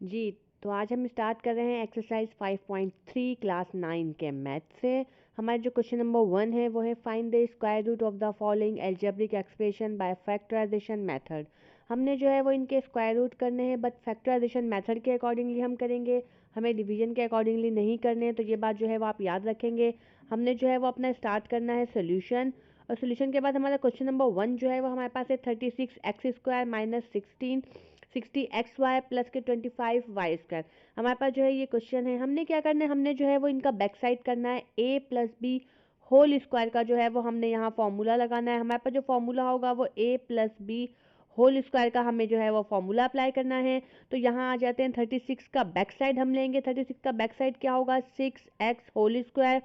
जी, तो आज हम स्टार्ट कर रहे हैं एक्सरसाइज 5.3 क्लास 9 के मैथ से। हमारा जो क्वेश्चन नंबर 1 है वो है find the square root of the following algebraic expression by factorisation method. हमने जो है वो इनके स्क्वायर रूट करने हैं, बट फैक्टराइजेशन मेथड के अकॉर्डिंगली हम करेंगे, हमें डिवीजन के अकॉर्डिंगली नहीं करने हैं। तो ये बात जो है वो आप याद रखेंगे। हमने जो है वो अपना स्टार्ट करना है सोल्यूशन, और सोल्यूशन के बाद हमारा क्वेश्चन नंबर 1 जो है वो हमारे पास है 36x² minus 60x y plus के 25y²। हमारे पास जो है ये क्वेश्चन है। हमने क्या करना है, हमने जो है वो इनका बैक साइड करना है। a plus B whole square का जो है वो हमने यहाँ फॉर्मूला लगाना है। हमारे पास जो फॉर्मूला होगा वो a plus B whole square का हमें जो है वो फॉर्मूला अप्लाई करना है। तो यहाँ आ जाते हैं 36 का बैक साइड हम लेंगे। 36 का बैक साइड क्या होगा, 6x होल स्क्वायर।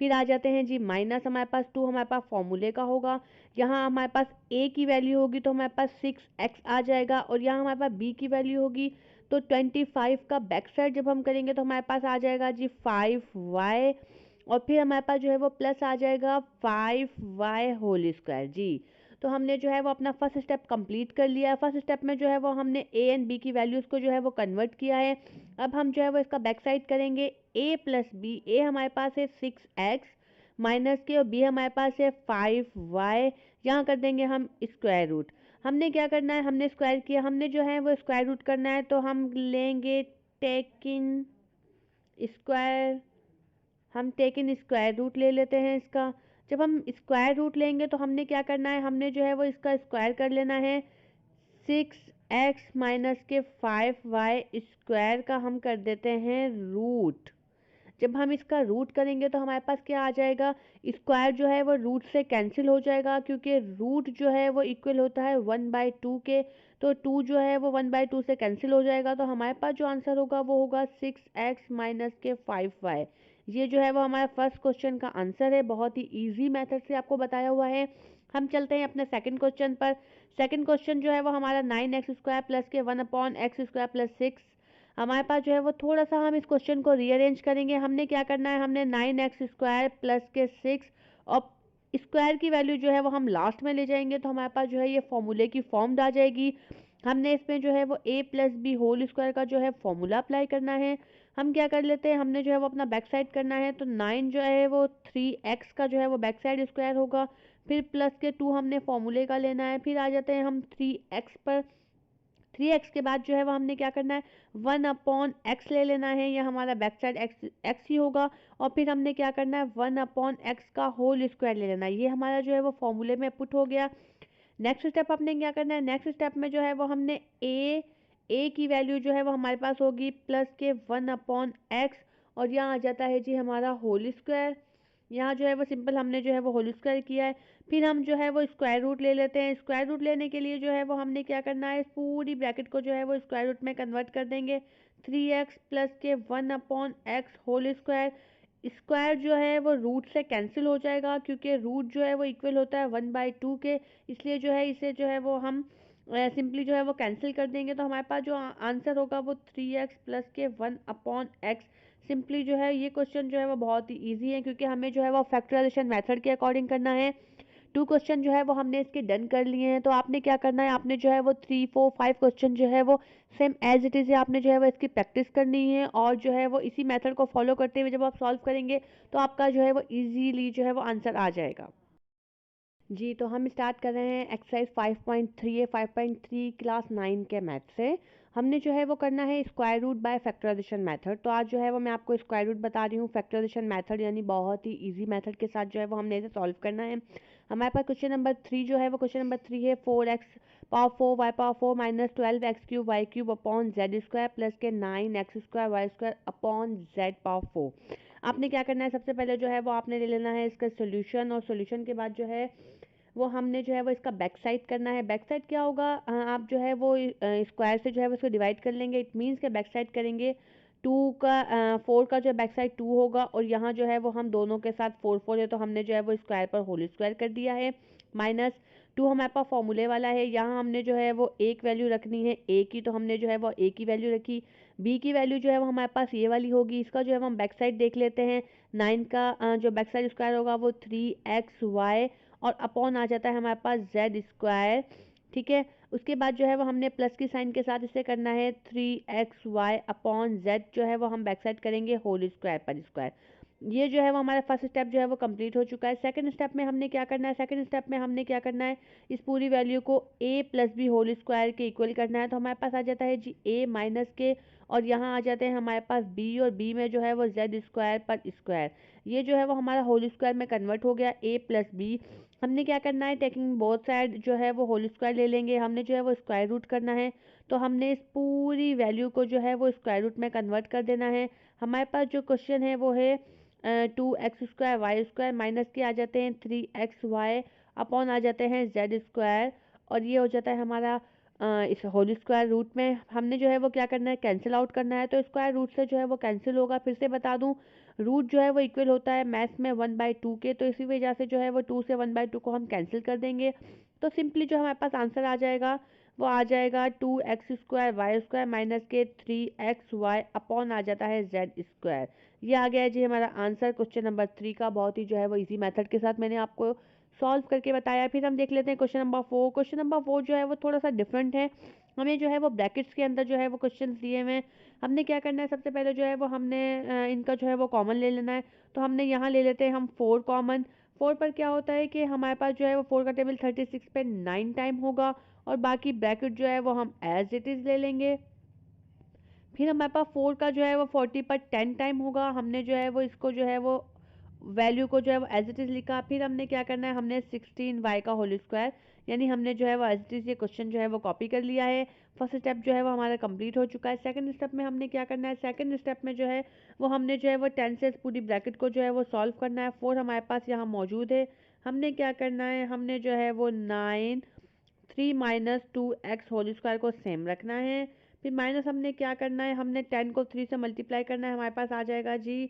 फिर आ जाते हैं जी माइनस हमारे पास 2 हमारे पास फॉर्मूले का होगा। यहाँ हमारे पास a की वैल्यू होगी तो हमारे पास 6x आ जाएगा, और यहाँ हमारे पास b की वैल्यू होगी तो 25 का बैक साइड जब हम करेंगे तो हमारे पास आ जाएगा जी 5y, और फिर हमारे पास जो है वो प्लस आ जाएगा 5y होल स्क्वायर जी। तो हमने जो है वो अपना फर्स्ट स्टेप कंप्लीट कर लिया है। फर्स्ट स्टेप में जो है वो हमने a एंड b की वैल्यूज़ को जो है वो कन्वर्ट किया है। अब हम जो है वो इसका बैक साइड करेंगे। a प्लस बी, a हमारे पास है 6x माइनस के, और b हमारे पास है 5y। यहाँ कर देंगे हम स्क्वायर रूट। हमने क्या करना है, हमने स्क्वायर किया, हमने जो है वो स्क्वायर रूट करना है, तो हम लेंगे टेक इन स्क्वायर। हम टेक इन स्क्वायर रूट ले लेते हैं इसका। जब हम स्क्वायर रूट लेंगे तो हमने क्या करना है, हमने जो है वो इसका स्क्वायर कर लेना है। 6x माइनस के 5y² का हम कर देते हैं रूट। जब हम इसका रूट करेंगे तो हमारे पास क्या आ जाएगा, स्क्वायर जो है वो रूट से कैंसिल हो जाएगा, क्योंकि रूट जो है वो इक्वल होता है 1/2 के। तो 2 जो है वो 1/2 से कैंसिल हो जाएगा, तो हमारे पास जो आंसर होगा वो होगा 6x माइनस के 5y। ये जो है वो हमारा फर्स्ट क्वेश्चन का आंसर है। बहुत ही ईजी मेथड से आपको बताया हुआ है। हम चलते हैं अपने सेकंड क्वेश्चन पर। सेकंड क्वेश्चन जो है वो हमारा 9x² प्लस के 1/x² प्लस 6। हमारे पास जो है वो थोड़ा सा हम इस क्वेश्चन को रीअरेंज करेंगे। हमने क्या करना है, हमने 9x² प्लस के 6 और स्क्वायर की वैल्यू जो है वो हम लास्ट में ले जाएंगे, तो हमारे पास जो है ये फॉर्मूले की फॉर्म आ जाएगी। हमने इसमें जो है वो a plus B whole square का जो है फॉर्मूला अप्लाई करना है। हम क्या कर लेते हैं, हमने जो है वो अपना बैक साइड करना है, तो 9 जो है वो 3x का जो है वो बैक साइड स्क्वायर होगा। फिर प्लस के 2 हमने फॉर्मूले का लेना है। फिर आ जाते हैं हम 3x पर। 3x के बाद जो है वो हमने क्या करना है, 1/x ले लेना है, यह हमारा बैक साइड x ही होगा। और फिर हमने क्या करना है, 1/x का होल स्क्वायर ले लेना है। ये हमारा जो है वो फॉर्मूले में पुट हो गया। नेक्स्ट स्टेप आपने क्या करना है, नेक्स्ट स्टेप में जो है वो हमने a की वैल्यू जो है वो हमारे पास होगी प्लस के 1/x, और यहाँ आ जाता है जी हमारा होल स्क्वायर। यहाँ जो है वो सिंपल हमने जो है वो होल स्क्वायर किया है। फिर हम जो है वो स्क्वायर रूट ले लेते हैं। स्क्वायर रूट लेने के लिए जो है वो हमने क्या करना है, इस पूरी ब्रैकेट को जो है वो स्क्वायर रूट में कन्वर्ट कर देंगे। 3x प्लस के 1/x होल स्क्वायर। स्क्वायर जो है वो रूट से कैंसिल हो जाएगा, क्योंकि रूट जो है वो इक्वल होता है 1/2 के, इसलिए जो है इसे जो है वो हम सिंपली जो है वो कैंसिल कर देंगे। तो हमारे पास जो आंसर होगा वो 3x प्लस के 1/x। सिंपली जो है ये क्वेश्चन जो है वो बहुत ही इजी है, क्योंकि हमें जो है वो फैक्टराइजेशन मेथड के अकॉर्डिंग करना है। 2 क्वेश्चन जो है वो हमने इसके डन कर लिए हैं। तो आपने क्या करना है, आपने जो है वो 3 4 5 क्वेश्चन जो है वो सेम एज इट इज़ है, आपने जो है वो इसकी प्रैक्टिस करनी है, और जो है वो इसी मेथड को फॉलो करते हुए जब आप सॉल्व करेंगे तो आपका जो है वो इजीली जो है वो आंसर आ जाएगा। जी, तो हम स्टार्ट कर रहे हैं एक्सरसाइज 5.3 है, 5.3 क्लास 9 के मैथ से। हमने जो है वो करना है square root by factorisation method. तो आज जो है वो मैं आपको स्क्वायर रूट बता रही हूँ, फैक्टराइजेशन मेथड यानी बहुत ही इजी मेथड के साथ जो है वो हमने इसे सॉल्व करना है। हमारे पास क्वेश्चन नंबर 3 जो है वो क्वेश्चन नंबर 3 है 4x power 4 y power 4 minus 12x³ y³ upon z² plus के 9x² y² upon z power 4। आपने क्या करना है, सबसे पहले जो है वो आपने ले लेना है इसका सोल्यूशन, और सोल्यूशन के बाद जो है वो हमने जो है वो इसका बैक साइड करना है। बैक साइड क्या होगा, आप जो है वो स्क्वायर से जो है वो इसको डिवाइड कर लेंगे। इट मीन्स के बैक साइड करेंगे 4 का जो बैक साइड 2 होगा, और यहाँ जो है वो हम दोनों के साथ 4 है, तो हमने जो है वो स्क्वायर पर होल स्क्वायर कर दिया है। माइनस 2 हमारे पास फॉर्मूले वाला है, यहाँ हमने जो है वो एक वैल्यू रखनी है a की, तो हमने जो है वो a की वैल्यू रखी। b की वैल्यू जो है वो हमारे पास ये वाली होगी। इसका जो है वो हम बैक साइड देख लेते हैं। 9 का जो बैक साइड स्क्वायर होगा वो 3xy, और अपॉन आ जाता है हमारे पास z स्क्वायर। ठीक है, उसके बाद जो है वो हमने प्लस की साइन के साथ इसे करना है 3xy अपॉन z जो है वो हम बैक साइड करेंगे होल स्क्वायर पर स्क्वायर। ये जो है वो हमारा फर्स्ट स्टेप जो है वो कंप्लीट हो चुका है। सेकंड स्टेप में हमने क्या करना है, सेकंड स्टेप में हमने क्या करना है, इस पूरी वैल्यू को a plus B whole square के इक्वल करना है। तो हमारे पास आ जाता है जी a माइनस के, और यहाँ आ जाते हैं हमारे पास b, और b में जो है वो z स्क्वायर पर स्क्वायर। ये जो है वो हमारा होल स्क्वायर में कन्वर्ट हो गया a प्लस बी। हमने क्या करना है, टेकिंग बोथ साइड जो है वो होल स्क्वायर ले लेंगे, हमने जो है वो स्क्वायर रूट करना है। तो हमने इस पूरी वैल्यू को जो है वो स्क्वायर रूट में कन्वर्ट कर देना है। हमारे पास जो क्वेश्चन है वो है 2x² y² माइनस के आ जाते हैं 3xy अपॉन आ जाते हैं z², और ये हो जाता है हमारा इस होल स्क्वायर रूट में। हमने जो है वो क्या करना है, कैंसिल आउट करना है। तो स्क्वायर रूट से जो है वो कैंसिल होगा। फिर से बता दूं, रूट जो है वो इक्वल होता है मैथ्स में 1/2 के, तो इसी वजह से जो है वो 2 से 1/2 को हम कैंसिल कर देंगे। तो सिंपली जो हमारे पास आंसर आ जाएगा वो आ जाएगा 2x² y² माइनस के 3xy अपॉन आ जाता है z²। ये आ गया जी हमारा आंसर क्वेश्चन नंबर 3 का। बहुत ही जो है वो इजी मेथड के साथ मैंने आपको सॉल्व करके बताया। फिर हम देख लेते हैं क्वेश्चन नंबर 4। क्वेश्चन नंबर 4 जो है वो थोड़ा सा डिफरेंट है। हमें जो है वो ब्रैकेट्स के अंदर जो है वो क्वेश्चन दिए हुए हैं। हमने क्या करना है, सबसे पहले जो है वो हमने इनका जो है वो कॉमन ले लेना है। तो हमने यहाँ ले लेते हैं हम 4 कॉमन। 4 पर क्या होता है कि हमारे पास जो है वो 4 का टेबल 36 पे 9 टाइम होगा, और बाकी ब्रैकेट जो है वो हम एज इट इज़ ले लेंगे। फिर हमारे पास 4 का जो है वो 40 पर 10 टाइम होगा। हमने जो है वो इसको जो है वो वैल्यू को जो है वो एज इट इज़ लिखा। फिर हमने क्या करना है, हमने 16y का होल स्क्वायर, यानी हमने जो है वो एज इट इज़ ये क्वेश्चन जो है वो कॉपी कर लिया है। फर्स्ट स्टेप जो है वो हमारा कंप्लीट हो चुका है। सेकंड स्टेप में हमने क्या करना है, सेकंड स्टेप में जो है वो हमने जो है वो 10 से इस पूरी ब्रैकेट को जो है वो सॉल्व करना है। 4 हमारे पास यहाँ मौजूद है। हमने क्या करना है, हमने जो है वो 9 3 माइनस 2x होल स्क्वायर को सेम रखना है। फिर माइनस हमने क्या करना है, हमने 10 को 3 से मल्टीप्लाई करना है। हमारे पास आ जाएगा जी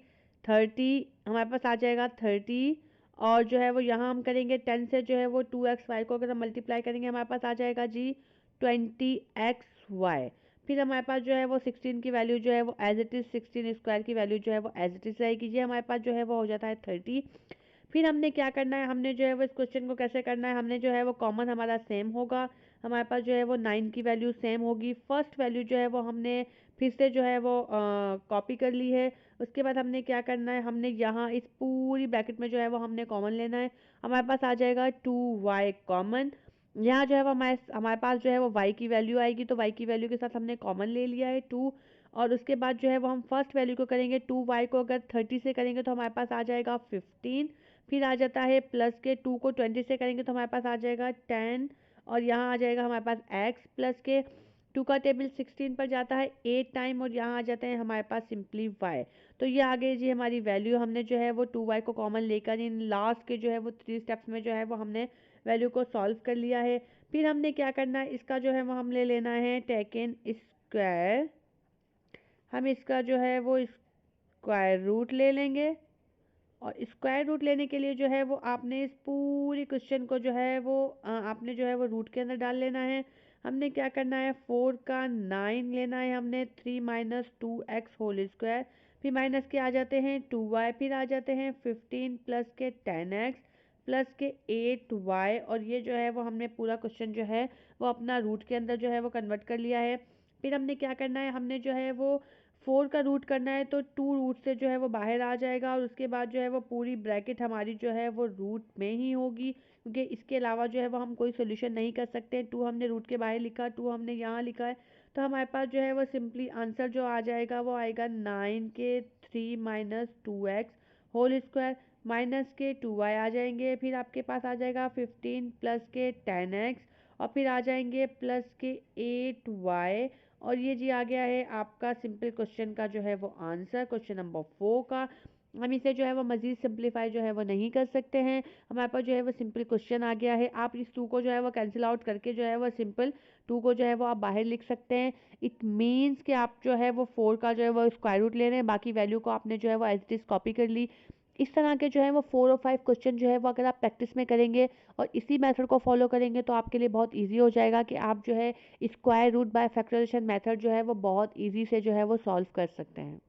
30, हमारे पास आ जाएगा 30, और जो है वो यहाँ हम करेंगे 10 से जो है वो 2xy को अगर हम मल्टीप्लाई करेंगे हमारे पास आ जाएगा जी 20xy। फिर हमारे पास जो है वो 16 की वैल्यू जो है वो एज इट इज़ 16 स्क्वायर की वैल्यू जो है वो एज इट इज़ रहेगी। ये हमारे पास जो है वो हो जाता है 30। फिर हमने क्या करना है, हमने जो है वो इस क्वेश्चन को कैसे करना है, हमने जो है वो कॉमन हमारा सेम होगा। हमारे पास जो है वो 9 की वैल्यू सेम होगी। फर्स्ट वैल्यू जो है वो हमने फिर से जो है वो कॉपी कर ली है। उसके बाद हमने क्या करना है, हमने यहाँ इस पूरी ब्रैकेट में जो है वो हमने कॉमन लेना है। हमारे पास आ जाएगा 2y कॉमन। यहाँ जो है वो हमारे हमारे पास जो है वो y की वैल्यू आएगी, तो y की वैल्यू के साथ हमने कॉमन ले लिया है 2। और उसके बाद जो है वो हम फर्स्ट वैल्यू को करेंगे, 2y को अगर 30 से करेंगे तो हमारे पास आ जाएगा 15। फिर आ जाता है प्लस के 2 को 20 से करेंगे तो हमारे पास आ जाएगा 10, और यहाँ आ जाएगा हमारे पास x प्लस के 2 का टेबल 16 पर जाता है 8 टाइम, और यहाँ आ जाते हैं हमारे पास सिंपली y। तो ये आ गई जी हमारी वैल्यू। हमने जो है वो 2y को कॉमन लेकर इन लास्ट के जो है वो 3 स्टेप्स में जो है वो हमने वैल्यू को सॉल्व कर लिया है। फिर हमने क्या करना है, इसका जो है वो हम ले लेना है टेकन स्क्वायर। हम इसका जो है वो स्क्वायर रूट ले लेंगे, और स्क्वायर रूट लेने के लिए जो है वो आपने इस पूरी क्वेश्चन को जो है वो आपने जो है वो रूट के अंदर डाल लेना है। हमने क्या करना है, 4 का 9 लेना है हमने, 3 माइनस 2x होल स्क्वायर। फिर माइनस के आ जाते हैं 2y, फिर आ जाते हैं 15 प्लस के 10x प्लस के 8y, और ये जो है वो हमने पूरा क्वेश्चन जो है वो अपना रूट के अंदर जो है वो कन्वर्ट कर लिया है। फिर हमने क्या करना है, हमने जो है वो 4 का रूट करना है, तो 2 रूट से जो है वो बाहर आ जाएगा, और उसके बाद जो है वो पूरी ब्रैकेट हमारी जो है वो रूट में ही होगी, क्योंकि इसके अलावा जो है वो हम कोई सोल्यूशन नहीं कर सकते। 2 हमने रूट के बाहर लिखा, 2 हमने यहाँ लिखा है, तो हमारे पास जो है वो सिंपली आंसर जो आ जाएगा वो आएगा 9 के 3 minus 2x whole square minus के 2y आ जाएंगे। फिर आपके पास आ जाएगा 15 प्लस के 10x, और फिर आ जाएंगे प्लस के 8y, और ये जी आ गया है आपका सिंपल क्वेश्चन का जो है वो आंसर क्वेश्चन नंबर 4 का। हम इसे जो है वो मज़ीद सिंप्लीफाई जो है वो नहीं कर सकते हैं। हमारे पास जो है वो सिंपल क्वेश्चन आ गया है। आप इस 2 को जो है वो कैंसिल आउट करके जो है वो सिंपल 2 को जो है वो आप बाहर लिख सकते हैं। इट मीन्स कि आप जो है वो 4 का जो है वो स्क्वायर रूट ले रहे हैं, बाकी वैल्यू को आपने जो है वो एज इट इज़ कॉपी कर ली। इस तरह के जो है वो 4 और 5 क्वेश्चन जो है वो अगर आप प्रैक्टिस में करेंगे और इसी मेथड को फॉलो करेंगे तो आपके लिए बहुत ईजी हो जाएगा कि आप जो है square root by factorisation method जो है वो बहुत ईजी से जो है वो सॉल्व कर सकते हैं।